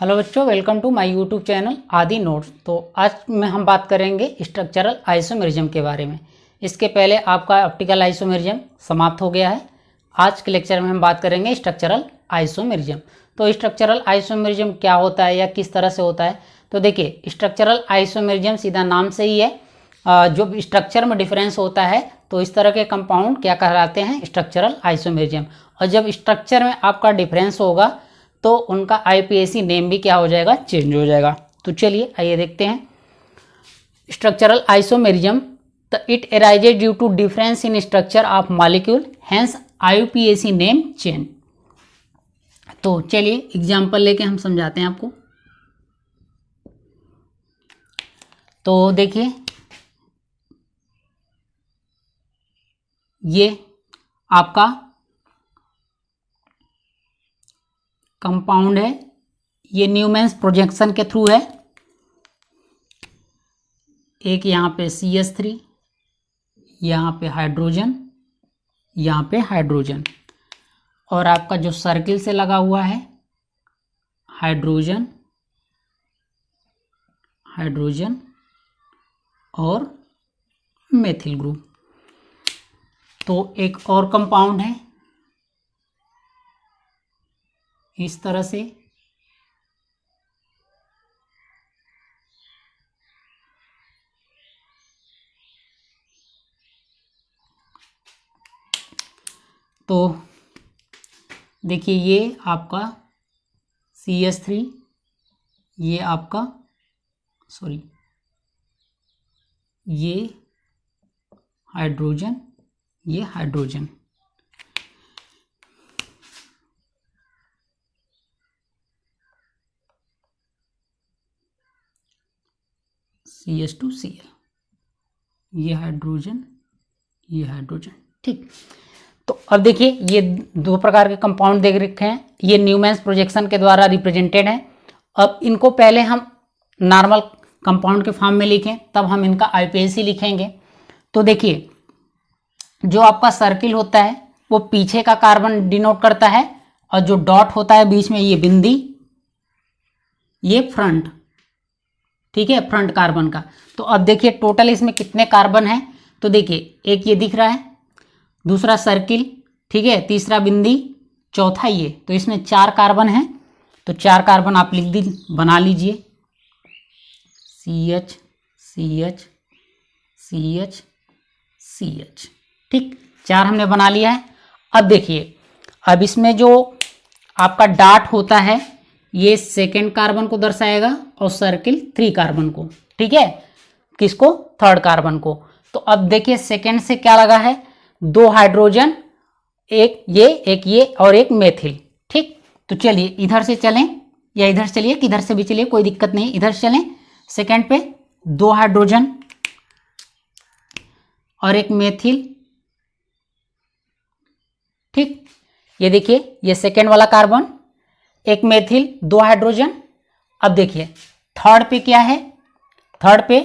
Hello बच्चों, welcome to my YouTube channel Aadi notes. तो आज में हम बात करेंगे स्ट्रक्चरल आइसोमेरिज्म के बारे में। इसके पहले आपका ऑप्टिकल आइसोमेरिज्म समाप्त हो गया है। आज के लेक्चर में हम बात करेंगे स्ट्रक्चरल आइसोमेरिज्म। तो स्ट्रक्चरल आइसोमेरिज्म क्या होता है या किस तरह से होता है, तो देखिए स्ट्रक्चरल आइसोमेरिज्म सीधा नाम से ही है, जो स्ट्रक्चर में डिफरेंस होता है तो इस तरह के कंपाउंड क्या कहलाते हैं, स्ट्रक्चरल आइसोमेरिज्म। और जब स्ट्रक्चर में आपका डिफरेंस होगा तो उनका आईपीएसी नेम भी क्या हो जाएगा, चेंज हो जाएगा। तो चलिए आइए देखते हैं structural isomerism. It arises due to difference in structure of molecule, hence IUPAC name change. तो चलिए एग्जांपल लेके हम समझाते हैं आपको। तो देखिए ये आपका कंपाउंड है, ये न्यूमैन्स प्रोजेक्शन के थ्रू है। एक यहाँ पे CH3, यहाँ पे हाइड्रोजन, यहाँ पे हाइड्रोजन, और आपका जो सर्किल से लगा हुआ है हाइड्रोजन, हाइड्रोजन और मेथिल ग्रुप। तो एक और कंपाउंड है इस तरह से, तो देखिए ये आपका CH3, ये आपका ये हाइड्रोजन, ये हाइड्रोजन। CH2Cl, ये हाइड्रोजन, ये हाइड्रोजन। ठीक, तो अब देखिए ये दो प्रकार के कंपाउंड देख रखे हैं, ये न्यूमैन्स प्रोजेक्शन के द्वारा रिप्रेजेंटेड है। अब इनको पहले हम नॉर्मल कंपाउंड के फॉर्म में लिखें, तब हम इनका आईपीएसी लिखेंगे। तो देखिए जो आपका सर्किल होता है वो पीछे का कार्बन डिनोट करता है, और जो डॉट होता है बीच में ये बिंदी, ये फ्रंट, ठीक है, फ्रंट कार्बन का। तो अब देखिए टोटल इसमें कितने कार्बन हैं, तो देखिए एक ये दिख रहा है, दूसरा सर्किल, ठीक है, तीसरा बिंदी, चौथा ये, तो इसमें 4 कार्बन हैं। तो 4 कार्बन आप बना लीजिए, CH CH CH CH। ठीक, 4 हमने बना लिया है। अब देखिए अब इसमें जो आपका डॉट होता है ये सेकेंड कार्बन को दर्शाएगा और सर्किल 3 कार्बन को, ठीक है, किसको, थर्ड कार्बन को। तो अब देखिए सेकेंड से क्या लगा है, 2 हाइड्रोजन, एक ये और एक मेथिल। ठीक, तो चलिए इधर से चलें या इधर से चलिए, किधर से भी चलिए कोई दिक्कत नहीं, इधर से चलें। सेकेंड पे 2 हाइड्रोजन और एक मेथिल। ठीक, ये देखिए ये सेकेंड वाला कार्बन, एक मेथिल, 2 हाइड्रोजन। अब देखिए थर्ड पे क्या है, थर्ड पे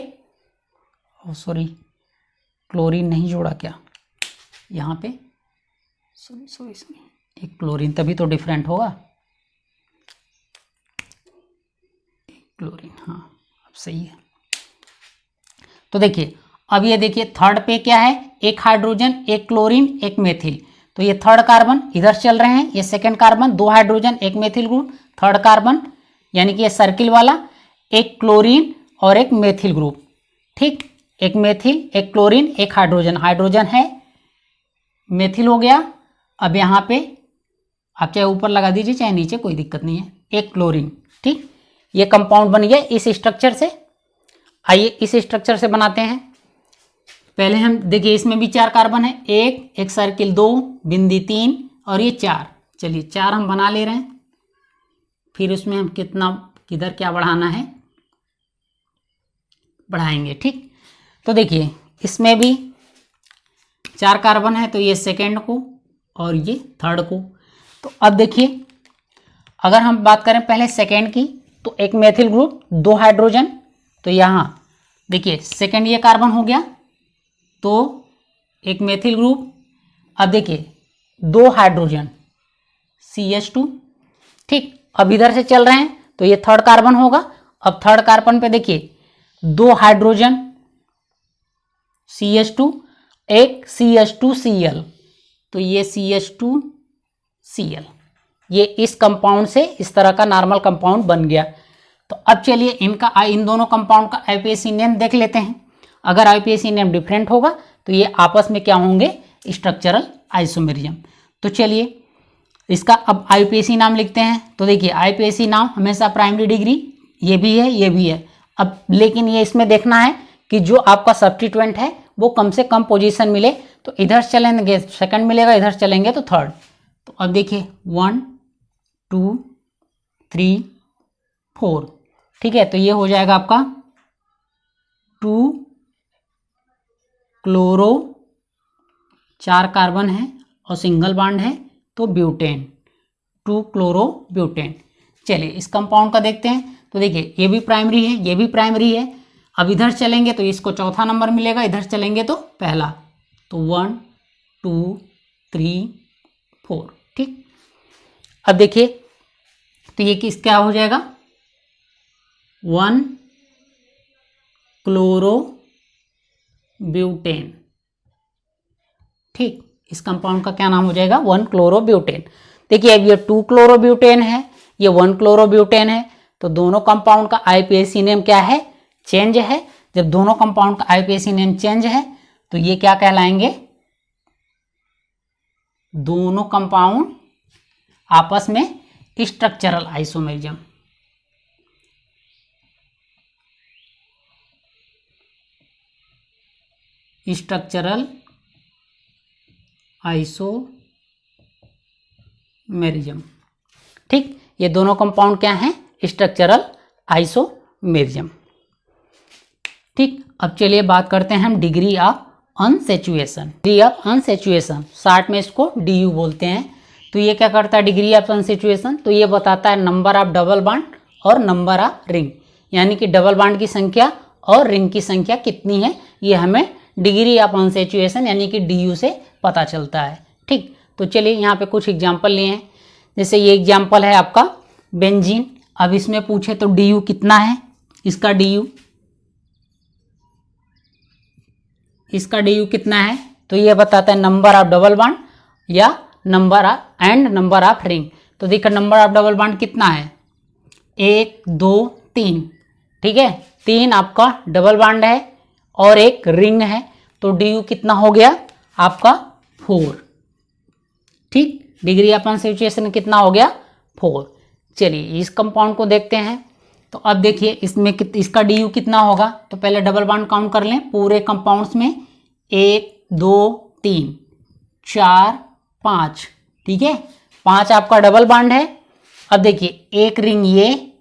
क्लोरीन नहीं जोड़ा क्या यहाँ पे, एक क्लोरीन, तभी तो डिफरेंट होगा, क्लोरीन, हाँ अब सही है। तो देखिए अब ये देखिए थर्ड पे क्या है, एक हाइड्रोजन, एक क्लोरीन, एक मेथिल। तो ये थर्ड कार्बन इधर चल रहे हैं, ये सेकेंड कार्बन, 2 हाइड्रोजन, एक मेथिल ग्रुप, थर्ड कार्बन यानी कि ये सर्किल वाला, एक क्लोरीन और एक मेथिल ग्रुप। ठीक, एक मेथिल, एक क्लोरीन, एक हाइड्रोजन, हाइड्रोजन है, मेथिल हो गया। अब यहाँ पे आप चाहे ऊपर लगा दीजिए चाहे नीचे, कोई दिक्कत नहीं है, एक क्लोरीन। ठीक, ये कंपाउंड बन गया इस स्ट्रक्चर से। आइए इस स्ट्रक्चर से बनाते हैं। पहले हम देखिए इसमें भी 4 कार्बन है, एक सर्किल 2, बिंदी 3 और ये 4। चलिए 4 हम बना ले रहे हैं, फिर उसमें हम कितना किधर क्या बढ़ाना है बढ़ाएंगे। ठीक, तो देखिए इसमें भी 4 कार्बन है, तो ये सेकेंड को और ये थर्ड को। तो अब देखिए अगर हम बात करें पहले सेकेंड की, तो एक मेथिल ग्रुप, 2 हाइड्रोजन, तो यहाँ देखिए सेकेंड ये कार्बन हो गया, तो एक मेथिल ग्रुप। अब देखिए 2 हाइड्रोजन, CH2। ठीक, अब इधर से चल रहे हैं तो ये थर्ड कार्बन होगा। अब थर्ड कार्बन पे देखिए 2 हाइड्रोजन CH2, एक CH2Cl, तो ये CH2Cl, ये इस कंपाउंड से इस तरह का नॉर्मल कंपाउंड बन गया। तो अब चलिए इन दोनों कंपाउंड का आईपीएसी नेम देख लेते हैं। अगर आईपीएसी नेम डिफरेंट होगा तो ये आपस में क्या होंगे, स्ट्रक्चरल आइसोमेरिज्म। तो चलिए इसका अब आईपीएसी नाम लिखते हैं। तो देखिए आईपीएसी नाम हमेशा प्राइमरी डिग्री, ये भी है ये भी है। अब लेकिन ये इसमें देखना है कि जो आपका सब्स्टिट्यूएंट है वो कम से कम पोजीशन मिले, तो इधर चलेंगे सेकंड मिलेगा, इधर चलेंगे तो थर्ड। तो अब देखिए 1 2 3 4, ठीक है। तो ये हो जाएगा आपका 2 क्लोरो, 4 कार्बन है और सिंगल बॉन्ड है, तो ब्यूटेन, 2 क्लोरो ब्यूटेन। चलिए इस कंपाउंड का देखते हैं। तो देखिए ये भी प्राइमरी है ये भी प्राइमरी है। अब इधर चलेंगे तो इसको चौथा नंबर मिलेगा, इधर चलेंगे तो पहला। तो 1 2 3 4, ठीक। अब देखिए तो ये किस क्या हो जाएगा, 1 क्लोरो ब्यूटेन, ठीक। इस कंपाउंड का क्या नाम हो जाएगा, 1 क्लोरो ब्यूटेन। देखिए अब ये 2 क्लोरो ब्यूटेन है, ये 1 क्लोरो ब्यूटेन है, तो दोनों कंपाउंड का आईपीएसी नेम क्या है, चेंज है। जब दोनों कंपाउंड का आईपीएसी नेम चेंज है तो ये क्या कहलाएंगे, दोनों कंपाउंड आपस में स्ट्रक्चरल आइसोमेरिज्म। स्ट्रक्चरल आइसोमेरिज्म, ठीक। ये दोनों कंपाउंड क्या हैं, स्ट्रक्चरल आइसोमेरिज्म, ठीक। अब चलिए बात करते हैं हम degree of unsaturation. Degree of unsaturation short में इसको DU बोलते हैं। तो ये क्या करता है डिग्री ऑफ अनसैचुरेशन, तो ये बताता है नंबर ऑफ डबल बॉन्ड और नंबर ऑफ रिंग, यानी कि डबल बॉन्ड की संख्या और रिंग की संख्या कितनी है, ये हमें डिग्री ऑफ अनसैचुरेशन यानी कि DU से पता चलता है, ठीक। तो चलिए यहाँ पे कुछ एग्जाम्पल लिए हैं। जैसे ये एग्जाम्पल है आपका बेंजीन। अब इसमें पूछे तो DU कितना है, इसका DU कितना है, तो ये बताता है नंबर ऑफ डबल बॉन्ड या नंबर ऑफ रिंग। तो देखिए नंबर ऑफ डबल बॉन्ड कितना है, 1 2 3, ठीक है। 3 आपका डबल बॉन्ड है और एक रिंग है, तो DU कितना हो गया आपका 4, ठीक। डिग्री ऑफ अनसैचुरेशन कितना हो गया 4। चलिए इस कंपाउंड को देखते हैं। तो अब देखिए इसमें इसका DU कितना होगा, तो पहले डबल बॉन्ड काउंट कर लें पूरे कंपाउंड्स में, 1 2 3 4 5, ठीक है। 5 आपका डबल बॉन्ड है। अब देखिए एक रिंग ये,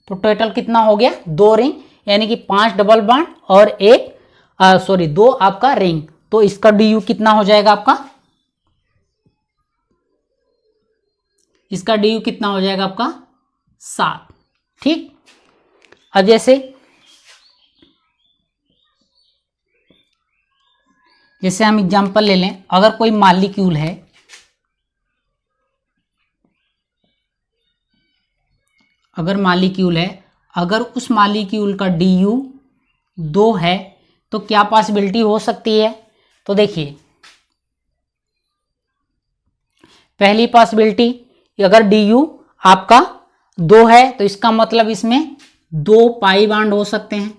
तो टोटल कितना हो गया 2 रिंग, यानी कि 5 डबल बॉन्ड और 2 आपका रिंग। तो इसका DU कितना हो जाएगा आपका, इसका DU कितना हो जाएगा आपका 7, ठीक। अब जैसे हम एग्जांपल ले लें, अगर कोई मॉलिक्यूल है, अगर उस मॉलिक्यूल का DU 2 है तो क्या पॉसिबिलिटी हो सकती है। तो देखिए पहली पॉसिबिलिटी, अगर DU आपका 2 है तो इसका मतलब इसमें 2 पाई बॉन्ड हो सकते हैं।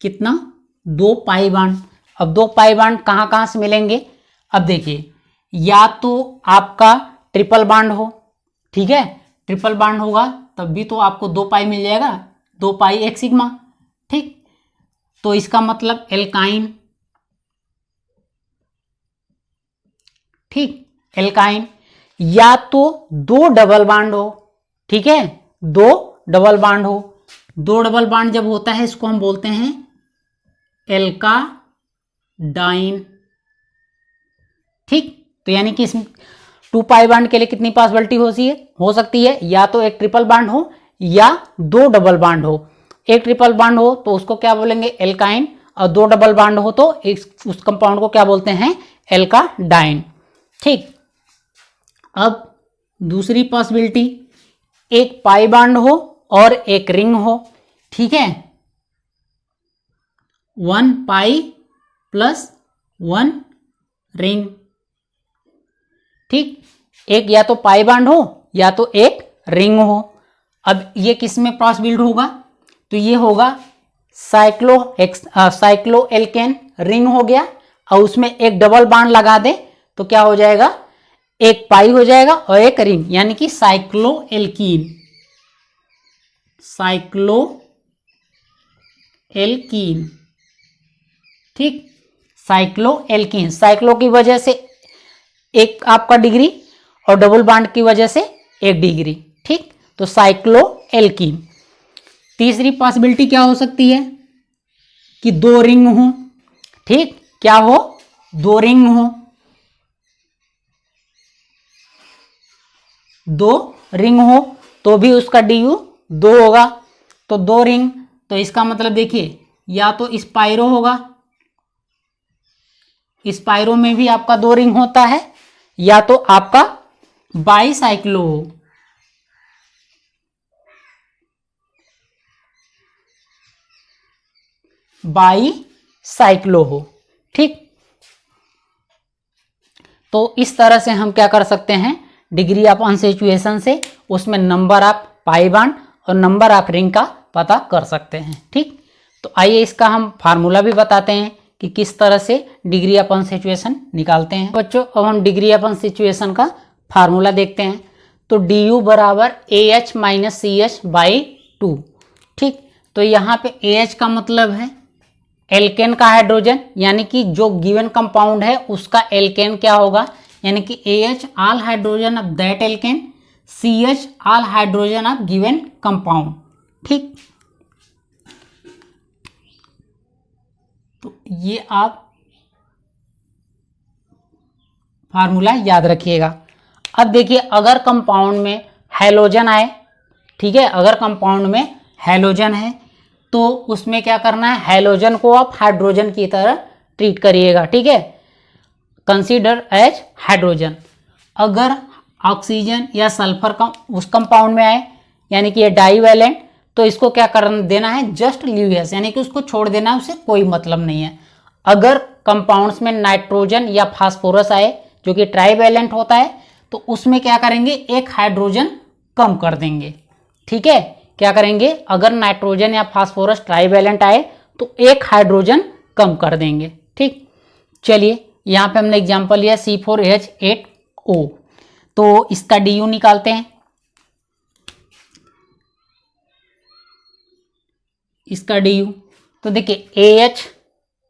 कितना, 2 पाई बॉन्ड। अब 2 पाई बॉन्ड कहाँ कहाँ से मिलेंगे, अब देखिए या तो आपका ट्रिपल बॉन्ड हो, ठीक है। ट्रिपल बॉन्ड होगा तब भी तो आपको 2 पाई मिल जाएगा, 2 पाई 1 सिग्मा, ठीक। तो इसका मतलब एल्काइन, ठीक, एल्काइन। या तो 2 डबल बॉन्ड हो, ठीक है, 2 डबल बॉन्ड हो। 2 डबल बॉन्ड जब होता है इसको हम बोलते हैं एल्काडाइन, ठीक। तो यानी कि इसमें 2 पाई बॉन्ड के लिए कितनी पॉसिबिलिटी हो सकती है, या तो एक ट्रिपल बॉन्ड हो या 2 डबल बॉन्ड हो। एक ट्रिपल बॉन्ड हो तो उसको क्या बोलेंगे एल्काइन, और 2 डबल बॉन्ड हो तो उस कंपाउंड को क्या बोलते हैं एल्काडाइन, ठीक। अब दूसरी पॉसिबिलिटी, एक पाई बॉन्ड हो और एक रिंग हो, ठीक है, 1 पाई प्लस 1 रिंग, ठीक, एक या तो पाई बॉन्ड हो या तो एक रिंग हो। अब ये किस में क्रॉस बिल्ड होगा, तो ये होगा साइक्लो एल्केन रिंग हो गया, और उसमें एक डबल बॉन्ड लगा दे तो क्या हो जाएगा, एक पाई हो जाएगा और एक रिंग, यानी कि साइक्लो एल्कीन, ठीक, साइक्लो एल्कीन, साइक्लो की वजह से एक आपका डिग्री और डबल बॉन्ड की वजह से एक डिग्री, ठीक, तो साइक्लो एल्कीन। तीसरी पॉसिबिलिटी क्या हो सकती है कि दो रिंग हो, ठीक, क्या हो, दो रिंग हो, दो रिंग हो तो भी उसका DU 2 होगा, तो दो रिंग, तो इसका मतलब देखिए या तो स्पाइरो होगा, स्पाइरो में भी आपका दो रिंग होता है, या तो आपका बाईसाइक्लो हो, बाईसाइक्लो हो, ठीक। तो इस तरह से हम क्या कर सकते हैं, डिग्री ऑफ अनसैचुरेशन से उसमें नंबर ऑफ पाई बॉन्ड और नंबर ऑफ रिंग का पता कर सकते हैं, ठीक। तो आइए इसका हम फार्मूला भी बताते हैं कि किस तरह से डिग्री ऑफ अनसैचुरेशन निकालते हैं। बच्चों अब हम डिग्री ऑफ अनसैचुरेशन का फार्मूला देखते हैं। तो DU बराबर AH माइनस CH बाई 2, ठीक। तो यहाँ पे AH का मतलब है एल्केन का हाइड्रोजन, यानी कि जो गिवन कंपाउंड है उसका एल्केन क्या होगा, यानी कि AH all hydrogen of that alkane, CH all hydrogen of given compound, ठीक। तो ये आप फार्मूला याद रखिएगा। अब देखिए अगर कंपाउंड में हैलोजन आए, ठीक है, अगर कंपाउंड में हैलोजन है तो उसमें क्या करना है, हैलोजन को आप हाइड्रोजन की तरह ट्रीट करिएगा, ठीक है, कंसीडर एज हाइड्रोजन। अगर ऑक्सीजन या सल्फर का उस कंपाउंड में आए, यानी कि ये डाईवैलेंट, तो इसको क्या कर देना है, जस्ट लीव एस, यानी कि उसको छोड़ देना है, उससे कोई मतलब नहीं है। अगर कंपाउंड्स में नाइट्रोजन या फास्फोरस आए जो कि ट्राईवैलेंट होता है, तो उसमें क्या करेंगे, एक हाइड्रोजन कम कर देंगे, ठीक है, क्या करेंगे, अगर नाइट्रोजन या फास्फोरस ट्राईवैलेंट आए तो एक हाइड्रोजन कम कर देंगे, ठीक। चलिए यहाँ पे हमने एग्जांपल लिया C4H8O, तो इसका DU निकालते हैं। इसका DU तो देखिए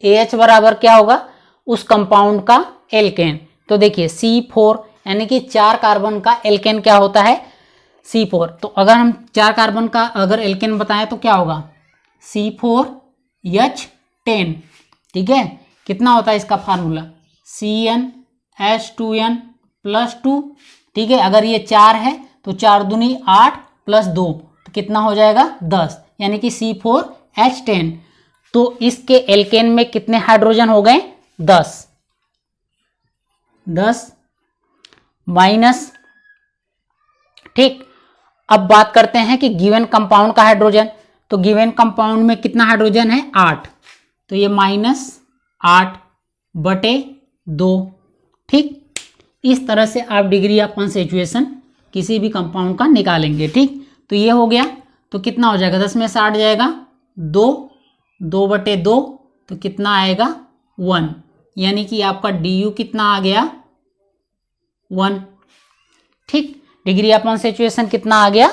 AH बराबर क्या होगा, उस कंपाउंड का एल्केन, तो देखिए C4 यानी कि 4 कार्बन का एल्केन क्या होता है, C4। तो अगर हम 4 कार्बन का अगर एल्केन बताएं तो क्या होगा, C4H10, ठीक है, कितना होता है इसका फार्मूला, CnH2n + 2, ठीक है, अगर ये 4 है तो 4 दूनी 8 + 2 तो कितना हो जाएगा 10, यानी कि C4H10। तो इसके एल्केन में कितने हाइड्रोजन हो गए, 10 माइनस, ठीक। अब बात करते हैं कि गिवन कंपाउंड का हाइड्रोजन, तो गिवन कंपाउंड में कितना हाइड्रोजन है, 8, तो ये -8/2, ठीक। इस तरह से आप डिग्री ऑफ अनसैचुरेशन किसी भी कंपाउंड का निकालेंगे, ठीक। तो ये हो गया, तो कितना हो जाएगा, 10 में 60 जाएगा, 2/2, तो कितना आएगा 1, यानी कि आपका DU कितना आ गया 1, ठीक। डिग्री ऑफ अनसैचुरेशन कितना आ गया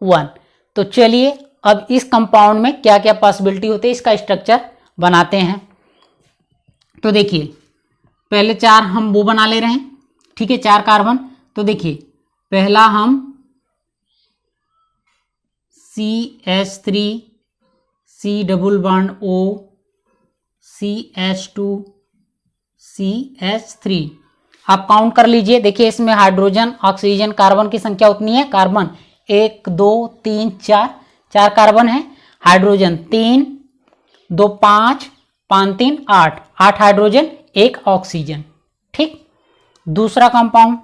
1। तो चलिए अब इस कंपाउंड में क्या क्या पॉसिबिलिटी होती है, इसका स्ट्रक्चर बनाते हैं। तो देखिए पहले 4 हम वो बना ले रहे हैं, ठीक है, 4 कार्बन। तो देखिए पहला हम CH3 C double bond O CH2 CH3, आप काउंट कर लीजिए। देखिए इसमें हाइड्रोजन ऑक्सीजन कार्बन की संख्या उतनी है, कार्बन 1 2 3 4, 4 कार्बन है, हाइड्रोजन 3 2 5 5 3 8, 8 हाइड्रोजन 1 ऑक्सीजन, ठीक। दूसरा कंपाउंड,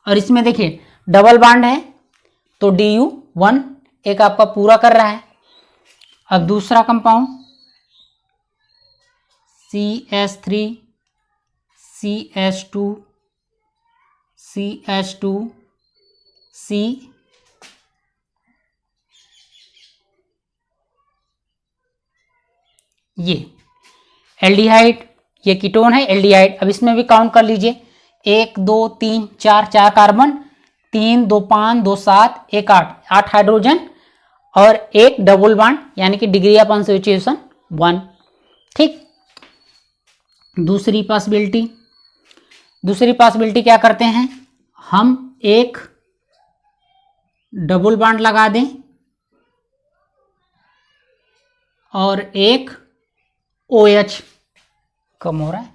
और इसमें देखिए डबल बॉन्ड है, तो Du1 एक आपका पूरा कर रहा है। अब दूसरा compound CH3 CH2 CH2 C ये एल्डिहाइड, ये कीटोन है एल्डिहाइड। अब इसमें भी काउंट कर लीजिए, 1 2 3 4 4 कार्बन, 3 2 5 2 7 1 8 8 हाइड्रोजन और एक डबल बॉन्ड, यानी कि डिग्री ऑफ अनसैचुरेशन 1। ठीक, दूसरी पॉसिबिलिटी क्या करते हैं, हम एक डबल बॉन्ड लगा दें और एक OH कम हो रहा है,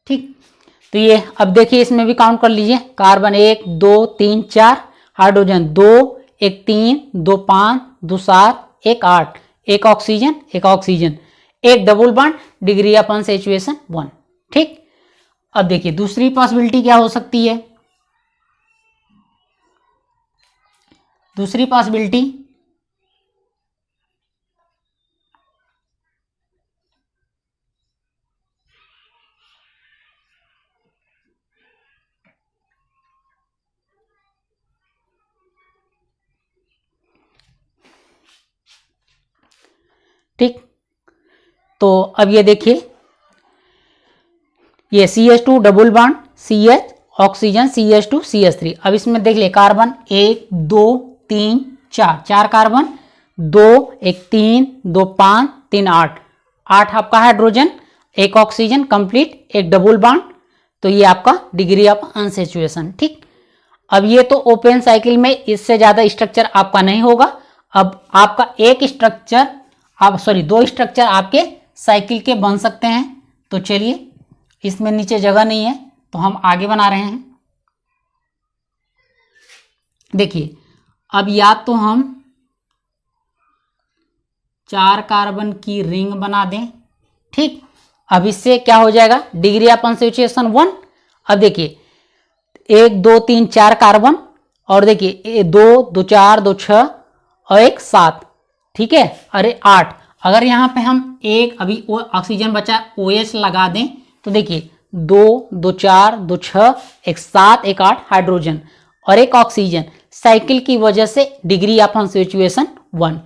ठीक। तो ये अब देखिए इसमें भी काउंट कर लीजिए, कार्बन 1 2 3 4, हाइड्रोजन 2 1 3 2 5 2 7 1 8, एक ऑक्सीजन एक double bond, degree of unsaturation 1। ठीक, अब देखिए दूसरी पॉसिबिलिटी क्या हो सकती है, दूसरी पॉसिबिलिटी ठीक। तो अब ये देखिए, ये CH2 double bond CH oxygen CH2 CH3। अब इसमें देख ले, कार्बन 1 2 3 4 4 कार्बन, 2 1 3 2 5 3 8 8 आपका हाइड्रोजन, एक ऑक्सीजन कंप्लीट, एक डबल बॉन्ड, तो ये आपका डिग्री ऑफ अनसैचुरेशन। ठीक, अब ये तो ओपन साइकिल में इससे ज्यादा स्ट्रक्चर आपका नहीं होगा। अब आपका एक स्ट्रक्चर दो स्ट्रक्चर आपके साइकिल के बन सकते हैं। तो चलिए, इसमें नीचे जगह नहीं है तो हम आगे बना रहे हैं। देखिए, अब या तो हम 4 कार्बन की रिंग बना दें। ठीक, अब इससे क्या हो जाएगा, डिग्री ऑफ अनसैचुरेशन 1। अब देखिए 1 2 3 4 कार्बन, और देखिए 2 2 4 2 6 और एक 7, ठीक है, अरे 8। अगर यहाँ पे हम एक अभी ऑक्सीजन बचा OH लगा दें तो देखिए 2 2 4 2 6 एक 7 एक 8 हाइड्रोजन और एक ऑक्सीजन, साइकिल की वजह से डिग्री ऑफ अनसैचुरेशन 1।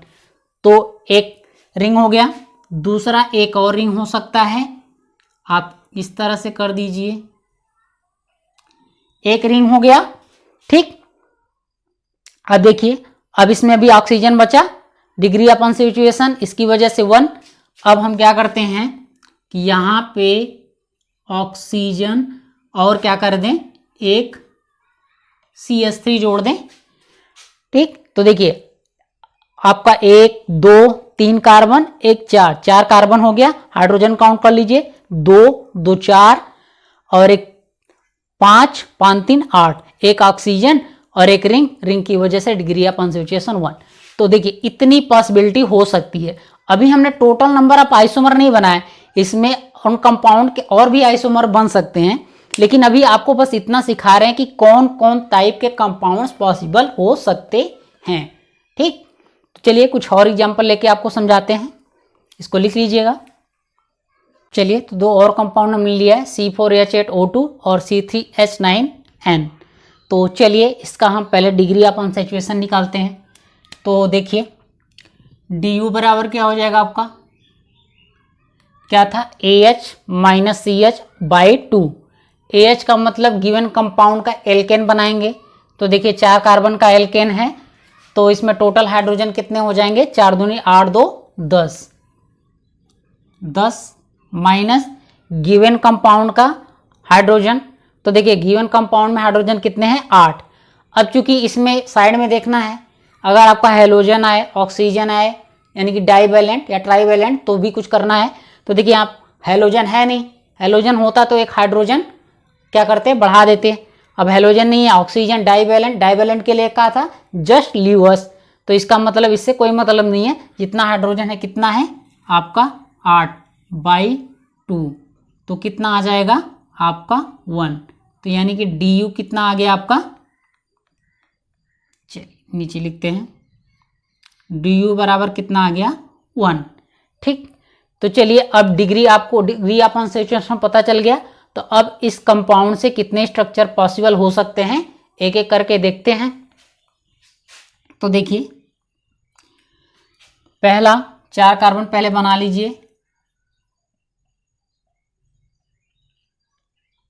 तो एक रिंग हो गया। दूसरा एक और रिंग हो सकता है, आप इस तरह से कर दीजिए, एक रिंग हो गया। ठीक, अब देखिए, अब इसमें भी ऑक्सीजन बचा, डिग्री ऑफ अनसैचुरेशन इसकी वजह से 1। अब हम क्या करते हैं कि यहाँ पे ऑक्सीजन और क्या कर दें, एक CH3 जोड़ दें। ठीक, तो देखिए आपका 1 2 3 कार्बन, एक 4 4 कार्बन हो गया, हाइड्रोजन काउंट कर लीजिए, 2 2 4 और एक 5 5 3 8, एक ऑक्सीजन और एक रिंग की वजह से डिग्री ऑफ अनसैचुरेशन 1। तो देखिए इतनी पॉसिबिलिटी हो सकती है। अभी हमने टोटल नंबर ऑफ आइसोमर नहीं बनाए, इसमें उन कंपाउंड के और भी आइसोमर बन सकते हैं, लेकिन अभी आपको बस इतना सिखा रहे हैं कि कौन कौन टाइप के कंपाउंड्स पॉसिबल हो सकते हैं। ठीक, तो चलिए कुछ और एग्जांपल लेके आपको समझाते हैं, इसको लिख लीजिएगा। चलिए, तो दो और कंपाउंड हमने लिया है, C4H8O2 और C3H9N। तो चलिए इसका हम पहले डिग्री ऑफ अनसैचुरेशन निकालते हैं। तो देखिए Du बराबर क्या हो जाएगा आपका, क्या था, AH - CH/2। AH का मतलब गिवन कंपाउंड का एल्केन बनाएंगे। तो देखिए 4 कार्बन का एल्केन है, तो इसमें टोटल हाइड्रोजन कितने हो जाएंगे, 4 दूनी 8 2 10 माइनस गिवन कंपाउंड का हाइड्रोजन। तो देखिए गिवन कंपाउंड में हाइड्रोजन कितने हैं, 8। अब चूंकि इसमें साइड में देखना है, अगर आपका हेलोजन आए, ऑक्सीजन आए, यानी कि डाइवैलेंट या ट्राइवैलेंट, तो भी कुछ करना है। तो देखिए आप हेलोजन है नहीं, हेलोजन होता तो एक हाइड्रोजन क्या करते, बढ़ा देते। अब हेलोजन नहीं है, ऑक्सीजन, डाइवैलेंट के लिए कहा था जस्ट लीव अस, तो इसका मतलब इससे कोई मतलब नहीं है। जितना हाइड्रोजन है कितना है आपका 8/2, तो कितना आ जाएगा आपका 1। तो यानी कि du कितना आ गया आपका, चलिए नीचे लिखते हैं, du बराबर कितना आ गया 1। ठीक, तो चलिए अब डिग्री ऑफ अनसैचुरेशन पता चल गया। तो अब इस कंपाउंड से कितने स्ट्रक्चर पॉसिबल हो सकते हैं एक एक करके देखते हैं। तो देखिए पहला 4 कार्बन पहले बना लीजिए।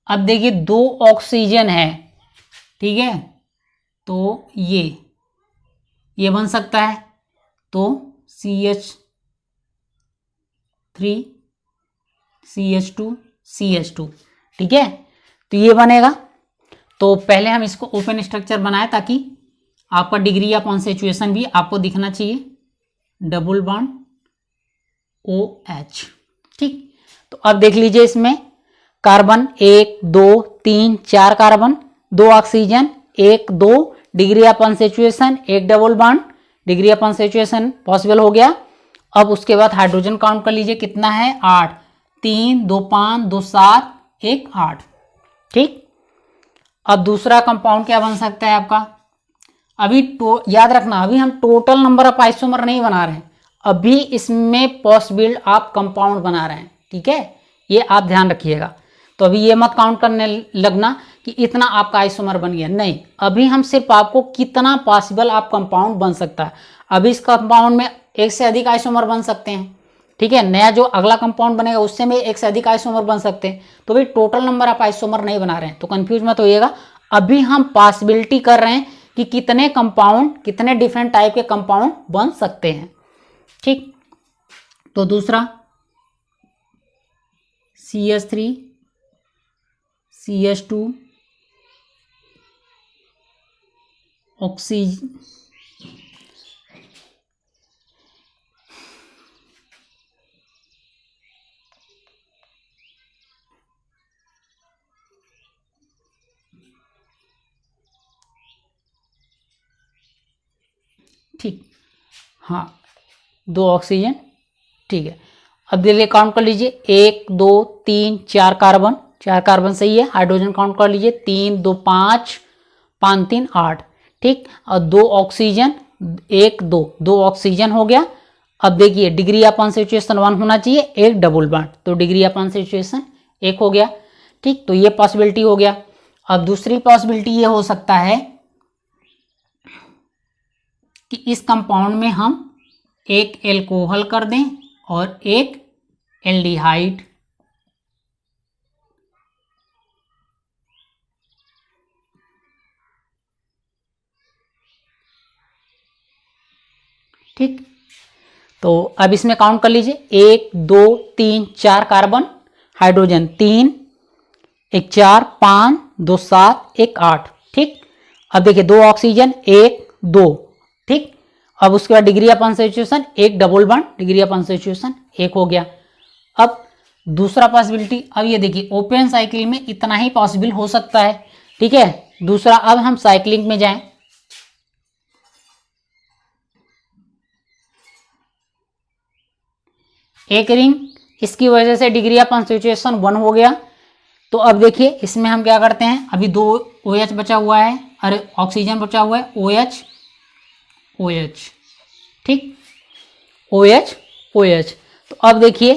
अब देखिए 2 ऑक्सीजन है, ठीक है, तो ये बन सकता है, तो CH3 CH2 CH2, ठीक है, तो ये बनेगा। तो पहले हम इसको ओपन स्ट्रक्चर बनाए ताकि आपका डिग्री ऑफ अनसैचुरेशन भी आपको दिखना चाहिए। डबल बॉन्ड OH, ठीक। तो अब देख लीजिए इसमें carbon 1 2 3 4 carbon, 2 oxygen, 1 2 degree of unsaturation, 1 double bond, degree of unsaturation possible हो गया। अब उसके बाद हाइड्रोजन काउंट कर लीजिए कितना है 8, 3 2 5 2 7 1 8, ठीक। अब दूसरा कंपाउंड क्या बन सकता है आपका, अभी याद रखना अभी हम टोटल नंबर ऑफ आइसोमर नहीं बना रहे हैं, अभी इसमें पॉसिबल आप कंपाउंड बना रहे हैं, ठीक है, ये आप ध्यान रखिएगा। तो अभी ये मत काउंट करने लगना कि इतना आपका आइसोमर बन गया, नहीं, अभी हम सिर्फ आपको कितना पॉसिबल आप कंपाउंड बन सकता है। अभी इस कंपाउंड में एक से अधिक आइसोमर बन सकते हैं, ठीक है, नया जो अगला कंपाउंड बनेगा उससे में एक से अधिक आइसोमर बन सकते हैं। तो भाई टोटल नंबर ऑफ आइसोमर नहीं बना रहे हैं, तो कंफ्यूज मत होइएगा। अभी हम पॉसिबिलिटी कर रहे हैं कि कितने कंपाउंड, कितने डिफरेंट टाइप के कंपाउंड बन सकते हैं, ठीक। तो दूसरा CH3 CH2 ऑक्सीजन, ठीक, हाँ 2 ऑक्सीजन, ठीक है। अब देखिए काउंट कर लीजिए 1 2 3 4 कार्बन, 4 कार्बन सही है। हाइड्रोजन काउंट कर लीजिए 3 2 5 5 3 8, ठीक। और 2 ऑक्सीजन 1 2 2 ऑक्सीजन हो गया। अब देखिए डिग्री ऑफ अनसैचुरेशन 1 होना चाहिए, 1 डबल बॉन्ड, तो डिग्री ऑफ अनसैचुरेशन 1 हो गया, ठीक। तो ये पॉसिबिलिटी हो गया। अब दूसरी पॉसिबिलिटी ये हो सकता है कि इस कंपाउंड में हम एक एल्कोहल कर दें और एक एल्डिहाइड, ठीक। तो अब इसमें काउंट कर लीजिए 1 2 3 4 कार्बन, हाइड्रोजन 3 1 4 5 2 7 1 8, ठीक। अब देखिए 2 ऑक्सीजन 1 2, ठीक। अब उसके बाद degree of unsaturation 1 double bond, degree of unsaturation 1 हो गया। अब दूसरा पॉसिबिलिटी, अब ये देखिए ओपन साइकिल में इतना ही पॉसिबल हो सकता है, ठीक है। दूसरा अब हम साइक्लिंग में जाएं, एक रिंग, इसकी वजह से डिग्री ऑफ अनसैचुरेशन 1 हो गया। तो अब देखिए इसमें हम क्या करते हैं, अभी 2 OH बचा हुआ है, अरे ऑक्सीजन बचा हुआ है, OH, ठीक, OH। तो अब देखिए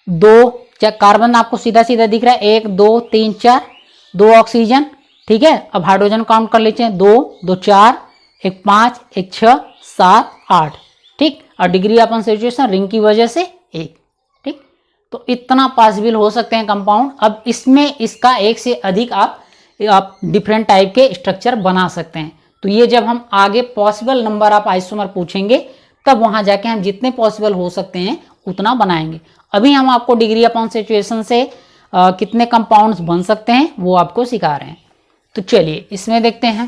2 कार्बन आपको सीधा सीधा दिख रहा है, 1 2 3 4, 2 ऑक्सीजन, ठीक है। अब हाइड्रोजन काउंट कर लीजिए 2 2 4 1 5 1 6 7 8, ठीक। और डिग्री ऑफ अनसैचुरेशन रिंग की वजह से 1, ठीक। तो इतना पॉसिबल हो सकते हैं कंपाउंड। अब इसमें इसका एक से अधिक आप डिफरेंट टाइप के स्ट्रक्चर बना सकते हैं। तो ये जब हम आगे पॉसिबल नंबर ऑफ आइसोमर पूछेंगे तब वहां जाके हम जितने पॉसिबल हो सकते हैं उतना बनाएंगे। अभी हम आपको डिग्री ऑफ अनसैचुरेशन से कितने कंपाउंड्स बन सकते हैं वो आपको सिखा रहे हैं। तो चलिए इसमें देखते हैं,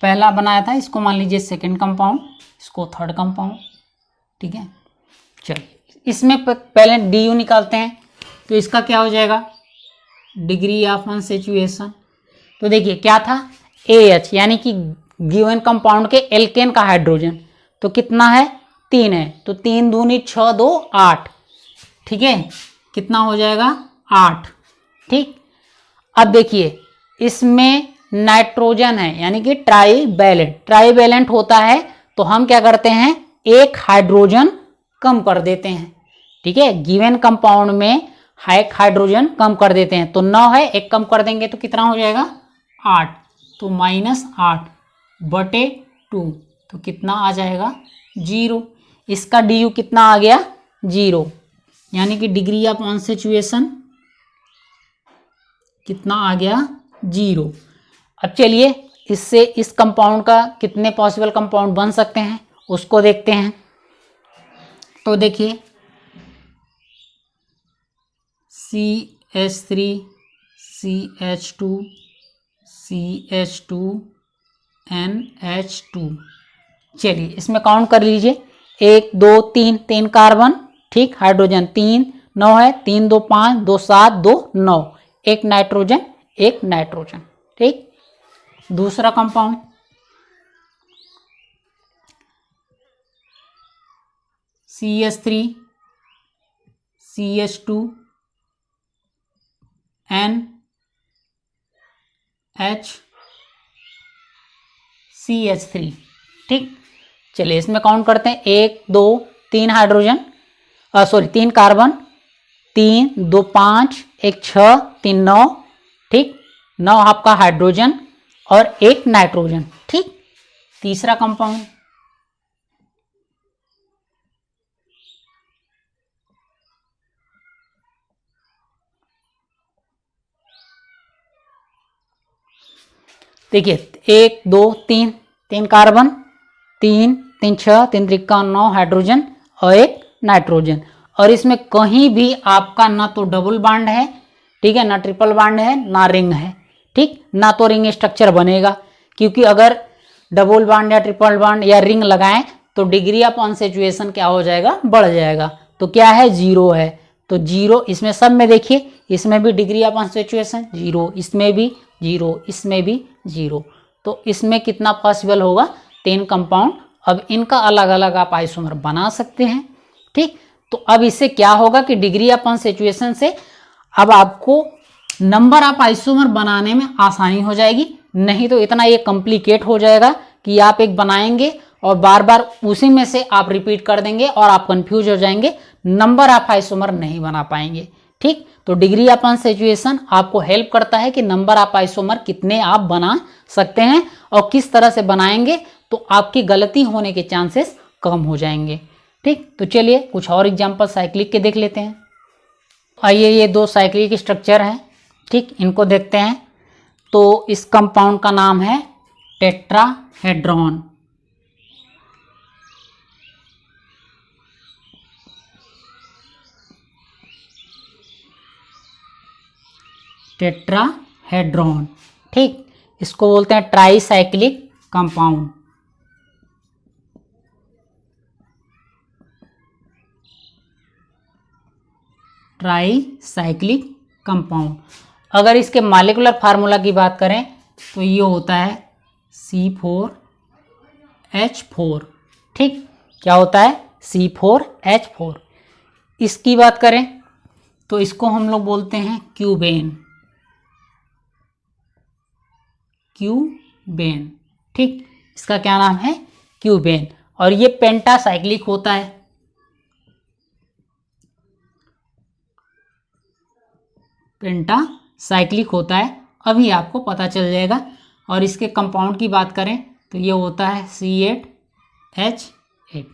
पहला बनाया था इसको मान लीजिए सेकंड कंपाउंड, इसको थर्ड कंपाउंड, ठीक है। चलिए इसमें पहले DU निकालते हैं, तो इसका क्या हो जाएगा डिग्री ऑफ अनसैचुरेशन। तो देखिए क्या था AH, यानी कि गिवन कंपाउंड के एल्केन का हाइड्रोजन, तो कितना है 3 है, तो 3 दूनी 6 2 8, ठीक है, कितना हो जाएगा 8, ठीक। अब देखिए इसमें नाइट्रोजन है यानी कि ट्राईवैलेंट होता है, तो हम क्या करते हैं एक हाइड्रोजन कम कर देते हैं, ठीक है, गिवन कंपाउंड में एक हाइड्रोजन कम कर देते हैं, तो 9 है, एक कम कर देंगे तो कितना हो जाएगा 8, तो -8/2, तो कितना आ जाएगा 0। इसका डी कितना आ गया 0, यानी कि डिग्री ऑफ अनसैचुरेशन कितना आ गया 0। अब चलिए इससे इस कंपाउंड का कितने पॉसिबल कंपाउंड बन सकते हैं उसको देखते हैं। तो देखिए CH3 CH2 CH2 NH2, चलिए इसमें काउंट कर लीजिए 1 2 3, 3 कार्बन, ठीक, हाइड्रोजन 3, 9 है, 3 2 5, 2 7, 2 9, एक नाइट्रोजन, ठीक। दूसरा compound CH3 CH2 NH CH3, ठीक। चलिए इसमें काउंट करते हैं 1 2 3 हाइड्रोजन, 3 कार्बन, 3 2 5, 1 6, 3 9, ठीक, 9 आपका हाइड्रोजन और एक नाइट्रोजन, ठीक। तीसरा कंपाउंड देखिए 1 2 3, 3 कार्बन, 3 3 6, 3 त्रिका 9 हाइड्रोजन और एक नाइट्रोजन, और इसमें कहीं भी आपका ना तो डबल बॉन्ड है, ठीक है, ना ट्रिपल बॉन्ड है, ना रिंग है, ठीक, ना तो रिंग स्ट्रक्चर बनेगा, क्योंकि अगर डबल बॉन्ड या ट्रिपल बॉन्ड या रिंग लगाएं तो डिग्री ऑफ अनसैचुरेशन क्या हो जाएगा बढ़ जाएगा, तो क्या है 0 है, तो 0 इसमें सब में देखिए, इसमें भी डिग्री ऑफ अनसैचुरेशन 0, इसमें भी 0, इसमें भी 0, तो इसमें कितना पॉसिबल होगा 3 कंपाउंड। अब इनका अलग अलग आप आइसोमर बना सकते हैं, ठीक। तो अब इससे क्या होगा कि डिग्री ऑफ अनसैचुरेशन से अब आपको नंबर ऑफ आइसोमर बनाने में आसानी हो जाएगी, नहीं तो इतना ये कॉम्प्लिकेट हो जाएगा कि आप एक बनाएंगे और बार बार उसी में से आप रिपीट कर देंगे और आप कंफ्यूज हो जाएंगे, नंबर ऑफ आइसोमर नहीं बना पाएंगे, ठीक। तो डिग्री ऑफ अनसैचुरेशन आपको हेल्प करता है कि नंबर ऑफ आइसोमर कितने आप बना सकते हैं और किस तरह से बनाएंगे तो आपकी गलती होने के चांसेस कम हो जाएंगे, ठीक। तो चलिए कुछ और एग्जांपल साइक्लिक के देख लेते हैं। आइए ये 2 साइक्लिक स्ट्रक्चर हैं, ठीक, इनको देखते हैं। तो इस कंपाउंड का नाम है टेट्राहेड्रॉन, टेट्राहेड्रॉन, ठीक, इसको बोलते हैं ट्राईसाइक्लिक कंपाउंड, ट्राईसाइक्लिक कंपाउंड। अगर इसके मॉलिक्यूलर फार्मूला की बात करें तो ये होता है C4H4, ठीक, क्या होता है C4H4। इसकी बात करें तो इसको हम लोग बोलते हैं क्यूबेन, ठीक, इसका क्या नाम है क्यूबेन, और ये पेंटासाइक्लिक होता है, पेंटासाइक्लिक होता है, अभी आपको पता चल जाएगा। और इसके कंपाउंड की बात करें तो ये होता है C8H8,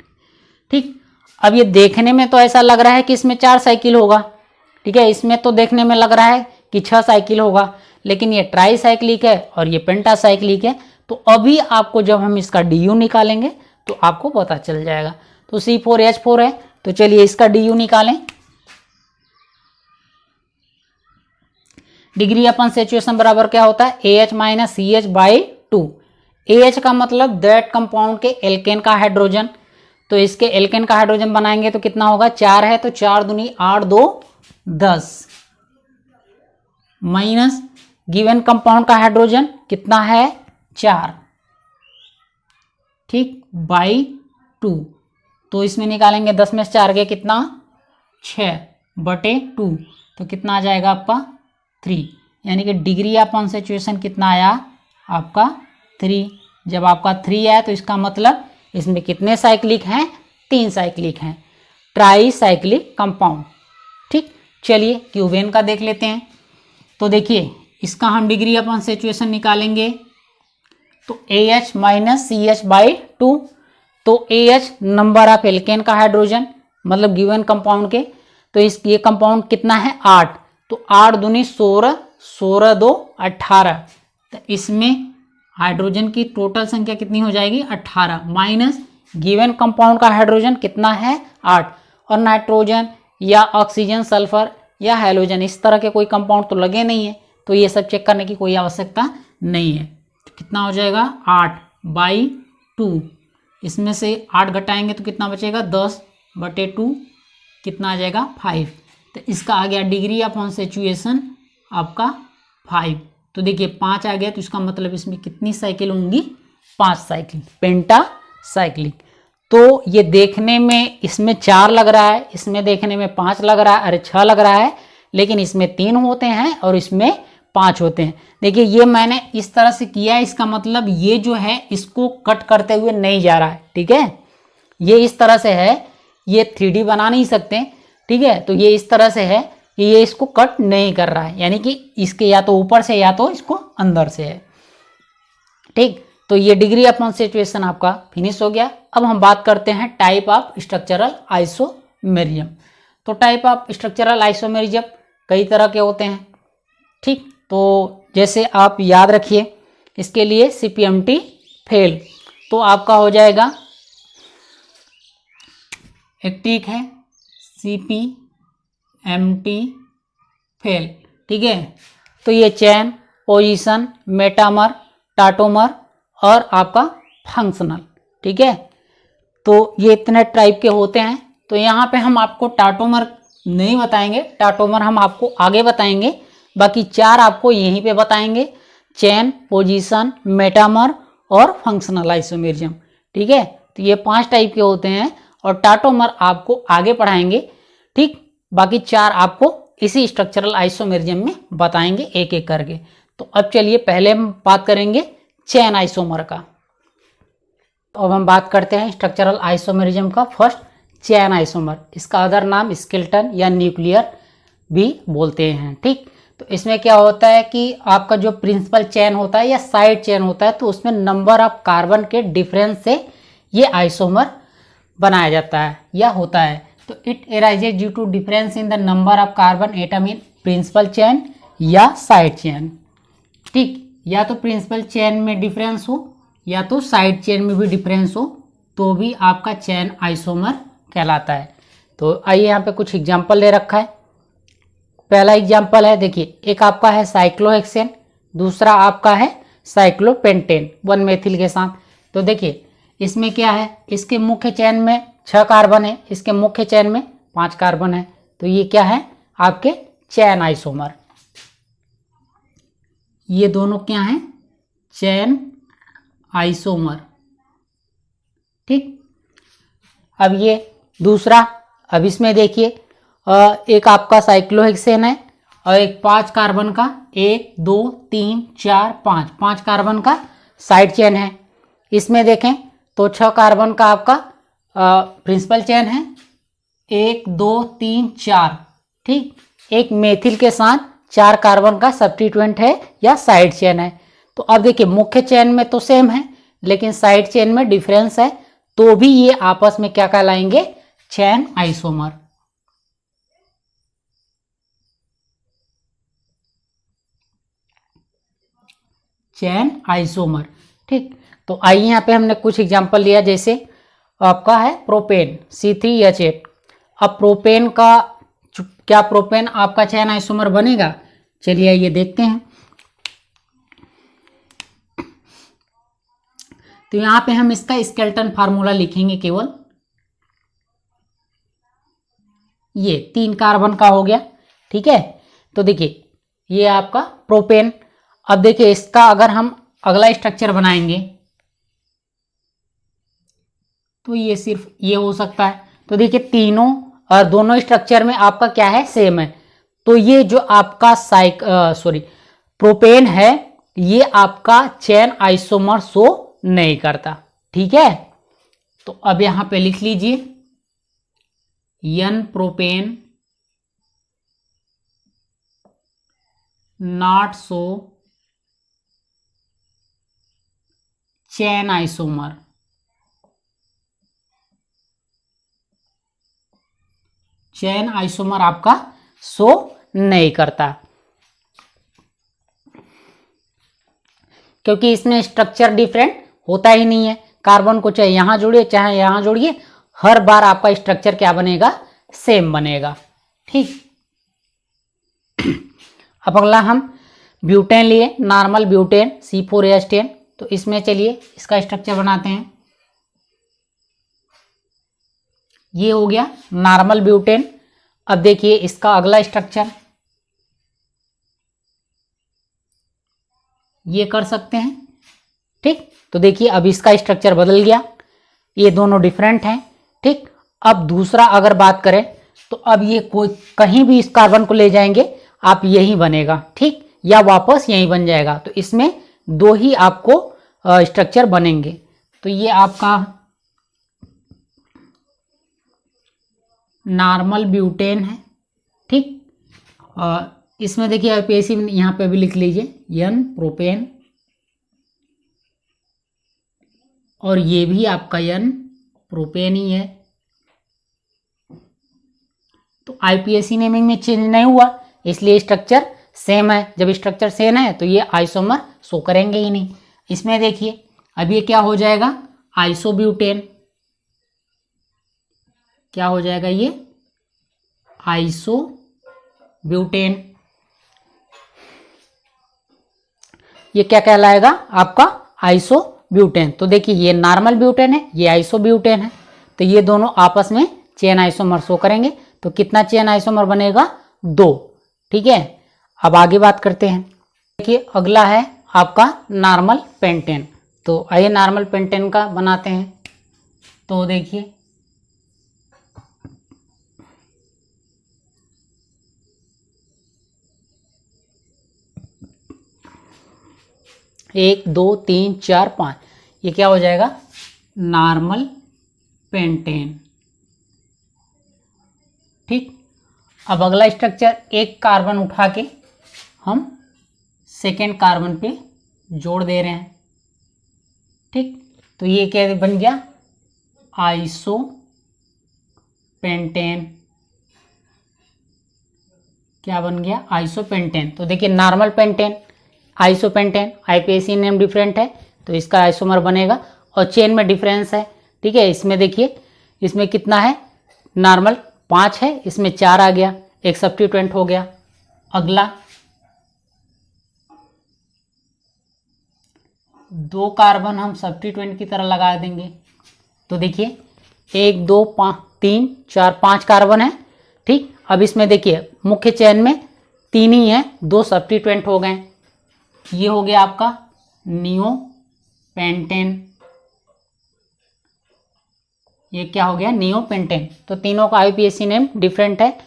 ठीक। अब ये देखने में तो ऐसा लग रहा है कि इसमें 4 साइकिल होगा, ठीक है, इसमें तो देखने में लग रहा है कि 6 साइकिल होगा, लेकिन ये ट्राईसाइक्लिक है और ये पेंटासाइक्लिक है, तो अभी आपको जब हम इसका DU निकालेंगे तो आपको पता चल जाएगा। तो C4H4 है, तो चलिए इसका DU निकालें। डिग्री ऑफ अनसैचुरेशन बराबर क्या होता है AH - CH/2। AH का मतलब दैट कंपाउंड के एल्केन का हाइड्रोजन, तो इसके एल्केन का हाइड्रोजन बनाएंगे तो कितना होगा 4 है, तो 4 दूनी 8 2 10 माइनस गिवन कंपाउंड का हाइड्रोजन कितना है 4, ठीक, /2, तो इसमें निकालेंगे 10 में से 4 गए कितना 6/2, तो कितना आ जाएगा आपका 3, यानी कि डिग्री ऑफ कॉन्सेंट्रेशन कितना आया आपका 3। जब आपका 3 आया तो इसका मतलब इसमें कितने साइक्लिक हैं 3 साइक्लिक हैं, ट्राई साइक्लिक कंपाउंड। ठीक, चलिए क्यूबेन का देख लेते हैं। तो देखिए इसका हम डिग्री ऑफ कॉन्सेंट्रेशन निकालेंगे तो AH - CH/2, तो AH नंबर ऑफ एल्केन का हाइड्रोजन मतलब गिवन कंपाउंड के, तो ये कंपाउंड कितना है 8, तो 8 दूनी 16, 16 2 18, तो इसमें हाइड्रोजन की टोटल संख्या कितनी हो जाएगी 18 माइनस गिवन कंपाउंड का हाइड्रोजन कितना है 8, और नाइट्रोजन या ऑक्सीजन सल्फर या हैलोजन इस तरह के कोई कंपाउंड तो लगे नहीं है, तो ये सब चेक करने की कोई आवश्यकता नहीं है। तो कितना हो जाएगा 8/2, इसमें से 8 घटाएंगे तो कितना बचेगा 10/2, कितना आ जाएगा 5, तो इसका आ गया डिग्री ऑफ कॉन्सेंट्रेशन आपका 5। तो देखिए 5 आ गया तो इसका मतलब इसमें कितनी साइकिल होंगी 5 साइकिल, पेंटा साइक्लिक। तो ये देखने में इसमें 4 लग रहा है, इसमें देखने में 5 लग रहा है, अरे 6 लग रहा है, लेकिन इसमें 3 होते हैं और इसमें 5 होते हैं। देखिए ये मैंने इस तरह से किया है, इसका मतलब ये जो है इसको कट करते हुए नहीं जा रहा है। ठीक है, ये इस तरह से है, ये 3D बना नहीं सकते। ठीक है, तो ये इस तरह से है कि ये इसको कट नहीं कर रहा है, यानी कि इसके या तो ऊपर से या तो इसको अंदर से है। ठीक, तो ये डिग्री ऑफ कॉन्सेंट्रेशन आपका फिनिश हो गया। अब हम बात करते हैं टाइप ऑफ स्ट्रक्चरल आइसोमेरिज्म। तो टाइप ऑफ स्ट्रक्चरल आइसोमेरिज्म कई तरह के होते हैं। ठीक, तो जैसे आप याद रखिए इसके लिए CPMT फेल, तो आपका हो जाएगा एक टिक है CPMT फेल। ठीक है, तो ये चैन, पोजीशन, मेटामर, टाटोमर और आपका फंक्शनल। ठीक है, तो ये इतने टाइप के होते हैं। तो यहाँ पे हम आपको टाटोमर नहीं बताएंगे, टाटोमर हम आपको आगे बताएंगे, बाकी 4 आपको यहीं पे बताएंगे, चैन, पोजीशन, मेटामर और फंक्शनल आइसोमेरिज्म। ठीक है, तो ये 5 टाइप के होते हैं और टाटोमर आपको आगे पढ़ाएंगे। ठीक, बाकी 4 आपको इसी स्ट्रक्चरल आइसोमेरिज्म में बताएंगे एक एक करके। तो अब चलिए पहले हम बात करेंगे चैन आइसोमर का। तो अब हम बात करते हैं स्ट्रक्चरल आइसोमेरिज्म का। फर्स्ट चैन आइसोमर, इसका अदर नाम स्केलेटन या न्यूक्लियर भी बोलते हैं। ठीक, तो इसमें क्या होता है कि आपका जो प्रिंसिपल चैन होता है या साइड चैन होता है, तो उसमें नंबर ऑफ कार्बन के डिफरेंस से ये आइसोमर बनाया जाता है या होता है। तो it arises due to difference in the number of carbon atom in principal chain या साइड चैन। ठीक, या तो प्रिंसिपल चैन में डिफरेंस हो या तो साइड चैन में भी डिफरेंस हो, तो भी आपका चैन आइसोमर कहलाता है। तो आइए यहाँ पे कुछ एग्जाम्पल ले रखा है। पहला एग्जाम्पल है, देखिए एक आपका है साइक्लोहेक्सेन, दूसरा आपका है साइक्लोपेंटेन 1 मेथिल के साथ। तो देखिए इसमें क्या है, इसके मुख्य चैन में 6 कार्बन है, इसके मुख्य चैन में 5 कार्बन है, तो ये क्या है आपके चैन आइसोमर। ये दोनों क्या हैं चैन आइसोमर। ठीक, अब ये दूसरा, अब इसमें देखिए एक आपका साइक्लोहेक्सेन है और एक 5 कार्बन का 1 2 3 4 5 कार्बन का साइड चेन है। इसमें देखें तो 6 कार्बन का आपका प्रिंसिपल चेन है, 1 2 3 4। ठीक, एक मेथिल के साथ 4 कार्बन का सब्स्टिट्यूएंट है या साइड चेन है। तो अब देखिए मुख्य चेन में तो सेम है लेकिन साइड चेन में डिफरेंस है, तो भी ये आपस में क्या कहलाएंगे चैन आइसोमर। चैन आइसोमर। ठीक, तो आइए यहाँ पे हमने कुछ एग्जांपल लिया, जैसे आपका है प्रोपेन C3H8। अब प्रोपेन का क्या प्रोपेन आपका चैन आइसोमर बनेगा, चलिए ये देखते हैं। तो यहाँ पे हम इसका स्केलेटन फार्मूला लिखेंगे केवल, ये 3 कार्बन का हो गया। ठीक है, तो देखिए ये आपका प्रोपेन। अब देखिए इसका अगर हम अगला स्ट्रक्चर बनाएंगे तो ये सिर्फ ये हो सकता है। तो देखिए तीनों और दोनों स्ट्रक्चर में आपका क्या है, सेम है। तो ये जो आपका प्रोपेन है, ये आपका चेन आइसोमर शो नहीं करता। ठीक है, तो अब यहां पे लिख लीजिए n propane not show chain isomer. Chain isomer आपका शो नहीं करता, क्योंकि इसमें स्ट्रक्चर डिफरेंट होता ही नहीं है। कार्बन को चाहे यहां जोड़िए चाहे यहां जोड़िए, हर बार आपका स्ट्रक्चर क्या बनेगा, सेम बनेगा। ठीक, अब अगला हम ब्यूटेन लिए, नॉर्मल ब्यूटेन C4H10। तो इसमें चलिए इसका स्ट्रक्चर बनाते हैं। ये हो गया नॉर्मल ब्यूटेन। अब देखिए इसका अगला स्ट्रक्चर ये कर सकते हैं। ठीक, तो देखिए अब इसका स्ट्रक्चर बदल गया, ये दोनों डिफरेंट हैं। ठीक, अब दूसरा अगर बात करें तो अब ये कोई कहीं भी इस कार्बन को ले जाएंगे आप यही बनेगा। ठीक, या वापस यही बन जाएगा। तो इसमें दो ही आपको स्ट्रक्चर बनेंगे। तो ये आपका नॉर्मल ब्यूटेन है। ठीक, और इसमें देखिए आईपीएसी यहाँ पे भी लिख लीजिए एन प्रोपेन, और ये भी आपका एन प्रोपेन ही है। तो आईपीएसी नेमिंग में चेंज नहीं हुआ, इसलिए स्ट्रक्चर सेम है। जब स्ट्रक्चर सेम है तो ये आइसोमर शो करेंगे ही नहीं। इसमें देखिए अब ये क्या हो जाएगा, आइसोब्यूटेन। क्या हो जाएगा, ये आइसोब्यूटेन। ये क्या कहलाएगा आपका, आइसोब्यूटेन। तो देखिए ये नॉर्मल ब्यूटेन है, ये आइसोब्यूटेन है। तो ये दोनों आपस में चेन आइसोमर शो करेंगे। तो कितना चेन आइसोमर बनेगा, 2। ठीक है, अब आगे बात करते हैं। देखिए अगला है आपका नॉर्मल पेंटेन। तो आइए नॉर्मल पेंटेन का बनाते हैं। तो देखिए एक दो तीन चार पाँच, ये क्या हो जाएगा, नॉर्मल पेंटेन। ठीक, अब अगला स्ट्रक्चर एक कार्बन उठा के हम सेकेंड कार्बन पे जोड़ दे रहे हैं। ठीक, तो ये क्या बन गया, आइसो पेंटेन। क्या बन गया, आइसोपेंटेन। तो देखिए normal pentane, isopentane, IPAC name different है तो इसका आइसोमर बनेगा, और चेन में डिफरेंस है। ठीक है, इसमें देखिए इसमें कितना है, नॉर्मल 5 है, इसमें 4 आ गया, एक सब्स्टिट्यूएंट हो गया। अगला 2 कार्बन हम सब्स्टिट्यूएंट की तरह लगा देंगे। तो देखिए 1 2 5 3 4 5 कार्बन है। ठीक, अब इसमें देखिए मुख्य चेन में 3 ही है, 2 सब्स्टिट्यूएंट हो गए। ये हो गया आपका नियो पेंटेन। ये क्या हो गया, नियो पेंटेन। तो तीनों का आईपीएसी नेम डिफरेंट है,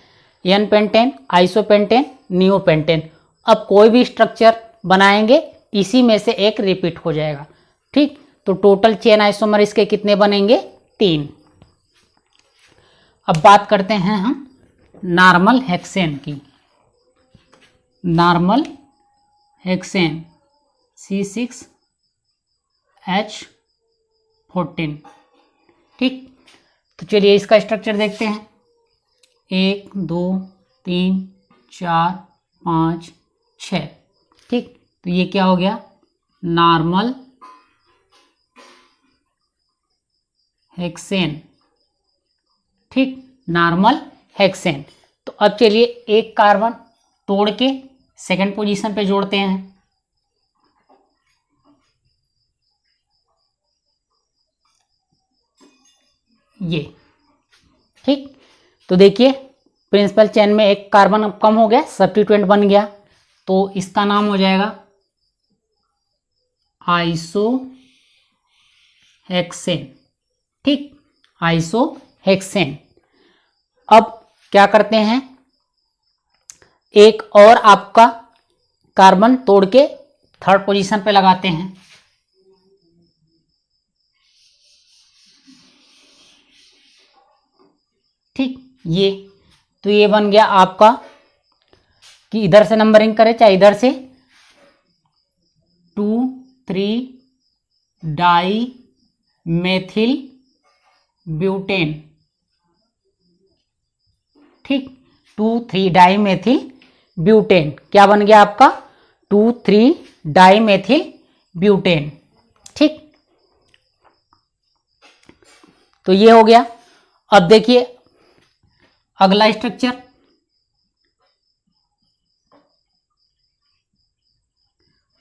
n pentane, isopentane, neo pentane. अब कोई भी स्ट्रक्चर बनाएंगे इसी में से एक रिपीट हो जाएगा। ठीक, तो टोटल चेन आइसोमर इसके कितने बनेंगे, 3। अब बात करते हैं हम नॉर्मल हेक्सेन की। Normal hexane C6H14। ठीक, तो चलिए इसका स्ट्रक्चर देखते हैं। 1 2 3 4 5 6। ठीक, तो ये क्या हो गया, नॉर्मल हेक्सेन। ठीक, नॉर्मल हेक्सेन। तो अब चलिए एक कार्बन तोड़ के सेकंड पोजीशन पे जोड़ते हैं। ये ठीक, तो देखिए प्रिंसिपल चेन में एक कार्बन अब कम हो गया, सब्स्टिट्यूएंट बन गया, तो इसका नाम हो जाएगा आइसो हेक्सेन। ठीक, आइसोहेक्सेन। अब क्या करते हैं, एक और आपका कार्बन तोड़ के थर्ड पोजीशन पे लगाते हैं। ठीक, ये बन गया आपका कि इधर से नंबरिंग करें चाहे इधर से, 2,3 डाई मेथिल ब्यूटेन। ठीक, 2,3 डाई मेथिल ब्यूटेन क्या बन गया आपका, 2,3 डाई मेथिल ब्यूटेन। ठीक, तो ये हो गया। अब देखिए अगला स्ट्रक्चर,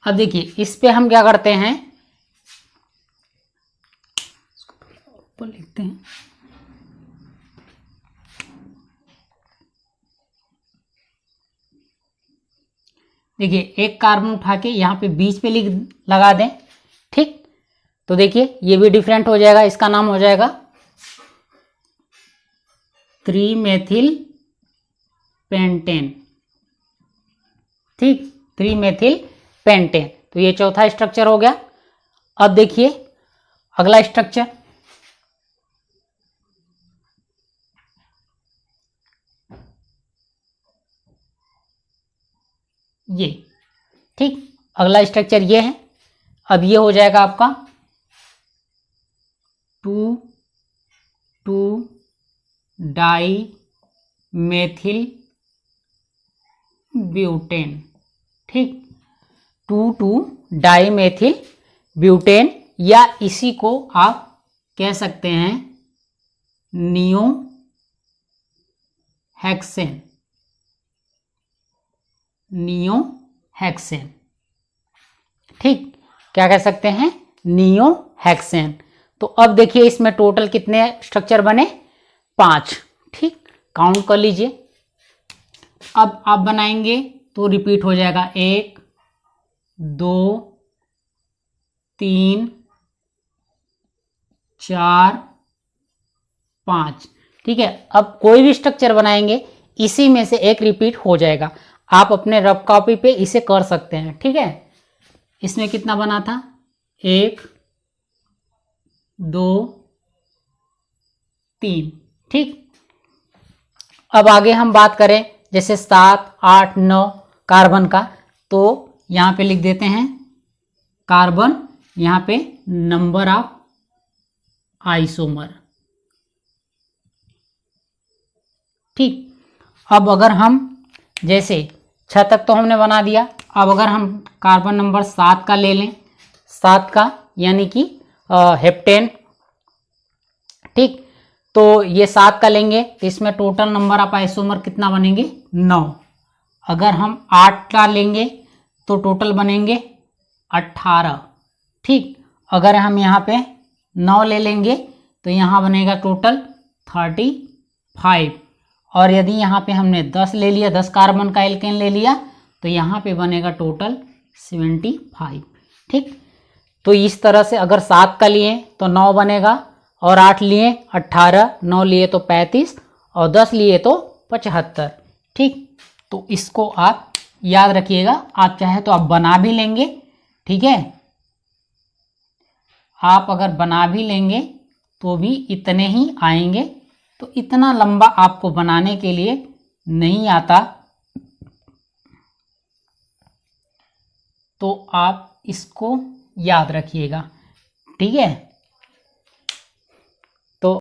अब देखिए इस पे हम क्या करते हैं, ऊपर लिखते हैं, देखिए एक कार्बन उठा के यहाँ पे बीच पे लगा दें। ठीक, तो देखिए ये भी डिफरेंट हो जाएगा, इसका नाम हो जाएगा 3 मेथिल पेंटेन। ठीक, 3 मेथिल पेंटेन। तो ये चौथा स्ट्रक्चर हो गया। अब देखिए अगला स्ट्रक्चर, ये। ठीक, अगला स्ट्रक्चर ये है। अब ये हो जाएगा आपका 2,2 डाई मेथिल ब्यूटेन। ठीक, 2,2 डाई मेथिल ब्यूटेन, या इसी को आप कह सकते हैं नियो हेक्सेन। Neo hexane. ठीक, क्या कह सकते हैं, नियो हेक्सेन। तो अब देखिए इसमें टोटल कितने स्ट्रक्चर बने, 5। ठीक, काउंट कर लीजिए। अब आप बनाएंगे तो रिपीट हो जाएगा 1, 2, 3, 4, 5। ठीक है, अब कोई भी स्ट्रक्चर बनाएंगे इसी में से एक रिपीट हो जाएगा। आप अपने रफ कॉपी पे इसे कर सकते हैं। ठीक है, इसमें कितना बना था, 1, 2, 3। ठीक, अब आगे हम बात करें जैसे 7, 8, 9 कार्बन का, तो यहाँ पे लिख देते हैं कार्बन, यहाँ पे नंबर ऑफ आइसोमर। ठीक, अब अगर हम जैसे 6 तक तो हमने बना दिया, अब अगर हम कार्बन नंबर 7 का ले लें, 7 का यानी कि हेप्टेन। ठीक, तो ये 7 का लेंगे तो इसमें टोटल नंबर ऑफ आइसोमर कितना बनेंगे, 9। अगर हम 8 का लेंगे तो टोटल बनेंगे 18। ठीक, अगर हम यहाँ पे 9 ले लेंगे तो यहाँ बनेगा टोटल 35। और यदि यहाँ पे हमने 10 ले लिया, 10 कार्बन का एल्केन ले लिया, तो यहाँ पे बनेगा टोटल 75। ठीक, तो इस तरह से अगर 7 का लिए तो 9 बनेगा, और 8 लिए 18, 9 लिए तो 35, और 10 लिए तो 75। ठीक, तो इसको आप याद रखिएगा। आप चाहे तो आप बना भी लेंगे। ठीक है, आप अगर बना भी लेंगे तो भी इतने ही आएंगे, तो इतना लंबा आपको बनाने के लिए नहीं आता, तो आप इसको याद रखिएगा। ठीक है।